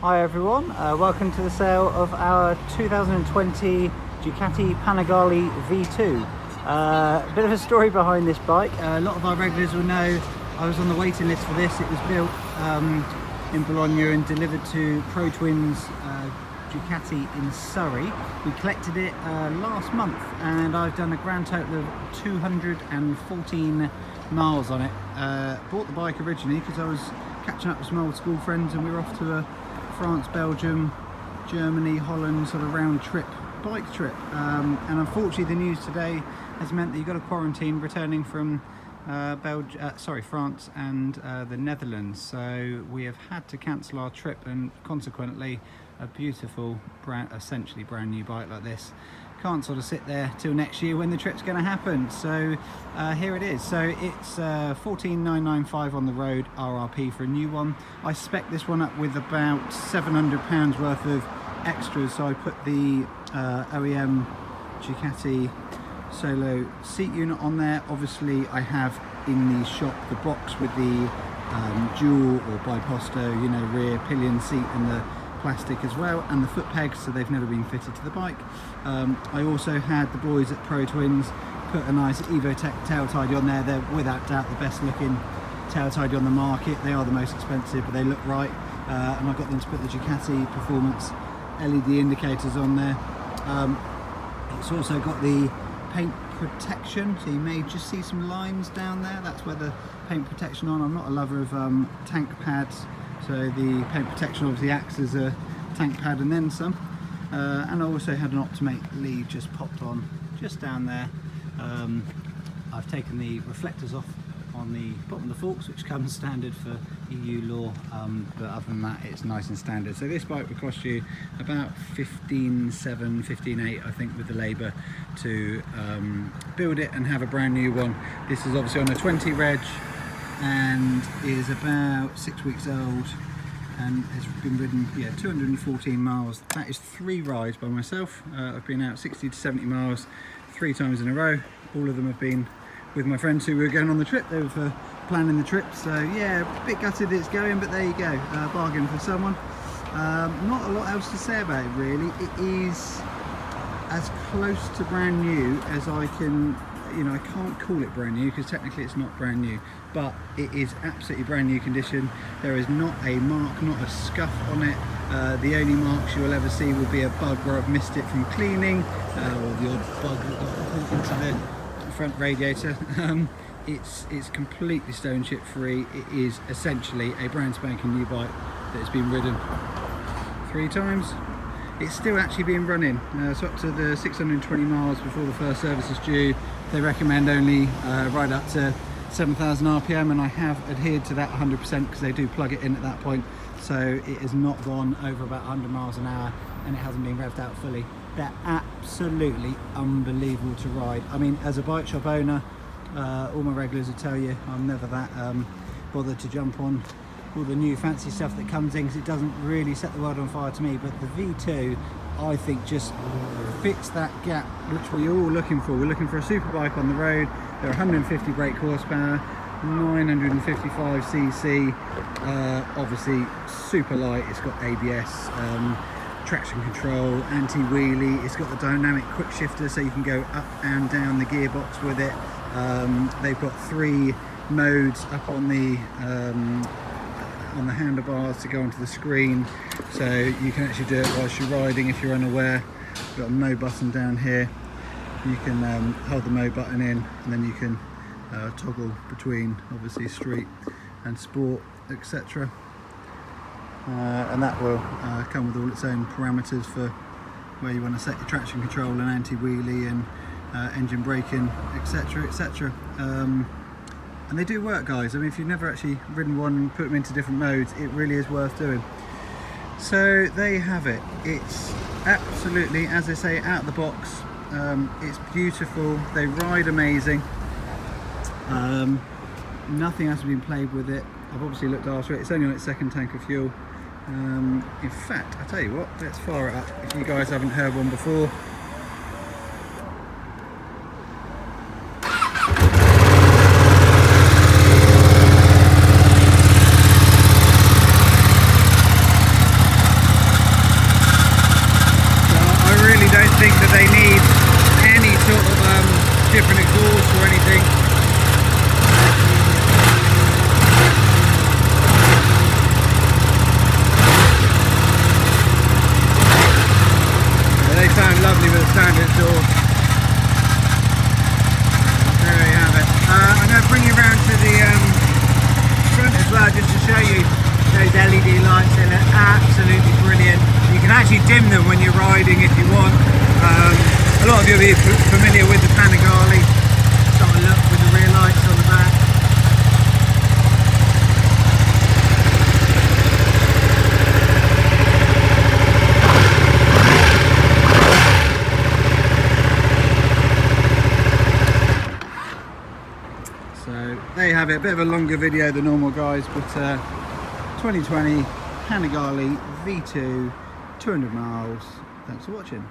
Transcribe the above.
Hi everyone, welcome to the sale of our 2020 Ducati Panigale V2. A bit of a story behind this bike. A lot of our regulars will know I was on the waiting list for this. It was built in Bologna and delivered to Pro Twins Ducati in Surrey. We collected it last month and I've done a grand total of 214 miles on it. Bought the bike originally because I was catching up with some old school friends and we were off to a France, Belgium, Germany, Holland sort of round trip, bike trip, and unfortunately the news today has meant that you've got to quarantine returning from France and the Netherlands, so we have had to cancel our trip, and consequently a beautiful essentially brand new bike like this can't sort of sit there till next year when the trip's going to happen. So here it is. So it's 14,995 on the road RRP for a new one. I spec'd this one up with about £700 worth of extras, so I put the OEM Ducati Solo seat unit on there. Obviously I have in the shop the box with the dual or biposto, you know, rear pillion seat and the plastic as well, and the foot pegs, so they've never been fitted to the bike. I also had the boys at Pro Twins put a nice Evotech tail tidy on there. They're without doubt the best looking tail tidy on the market. They are the most expensive, but they look right, and I got them to put the Ducati Performance LED indicators on there. It's also got the paint protection, so you may just see some lines down there. That's where the paint protection on. I'm not a lover of tank pads, so the paint protection obviously acts as a tank pad and then some. And I also had an Optimate lead just popped on just down there. I've taken the reflectors off on the bottom of the forks, which comes standard for EU law, but other than that it's nice and standard. So this bike will cost you about 15,700, 15,800 I think with the labour to build it and have a brand new one. This is obviously on a 20 reg and is about 6 weeks old and has been ridden 214 miles. That is 3 rides by myself. I've been out 60 to 70 miles 3 times in a row. All of them have been with my friends who were going on the trip. They were for planning the trip, so yeah, a bit gutted it's going, but there you go, bargain for someone. Not a lot else to say about it really. It is as close to brand new as I can. You know, I can't call it brand new because technically it's not brand new, but it is absolutely brand new condition. There is not a mark, not a scuff on it. The only marks you will ever see will be a bug where I've missed it from cleaning, or the odd bug that got into the front radiator. It's completely stone chip free. It is essentially a brand spanking new bike that has been ridden 3 times. It's still actually been running, so up to the 620 miles before the first service is due. They recommend only ride up to 7,000 RPM, and I have adhered to that 100% because they do plug it in at that point. So it has not gone over about 100 miles an hour and it hasn't been revved out fully. They're absolutely unbelievable to ride. I mean, as a bike shop owner, all my regulars will tell you I'm never that bothered to jump on all the new fancy stuff that comes in because it doesn't really set the world on fire to me, but the V2 I think just fits that gap which we're all looking for. We're looking for a super bike on the road. There are 150 brake horsepower, 955 cc, obviously super light. It's got ABS, traction control, anti-wheelie. It's got the dynamic quick shifter so you can go up and down the gearbox with it. They've got 3 modes up on the handlebars to go onto the screen, so you can actually do it whilst you're riding if you're unaware. You've got a mode button down here. You can hold the mode button in and then you can toggle between obviously street and sport, etc. And that will come with all its own parameters for where you want to set your traction control and anti-wheelie and engine braking, etc, etc. And they do work, guys. I mean, if you've never actually ridden one and put them into different modes, it really is worth doing. So there you have it. It's absolutely, as I say, out of the box. It's beautiful. They ride amazing. Nothing has been played with it. I've obviously looked after it. It's only on its 2nd tank of fuel. In fact, I tell you what, let's fire it up if you guys haven't heard one before. actually dim them when you're riding if you want. A lot of you will be familiar with the Panigale sort of look with the rear lights on the back. So there you have it, a bit of a longer video than normal, guys, but 2020 Panigale V2, 200 miles. Thanks for watching.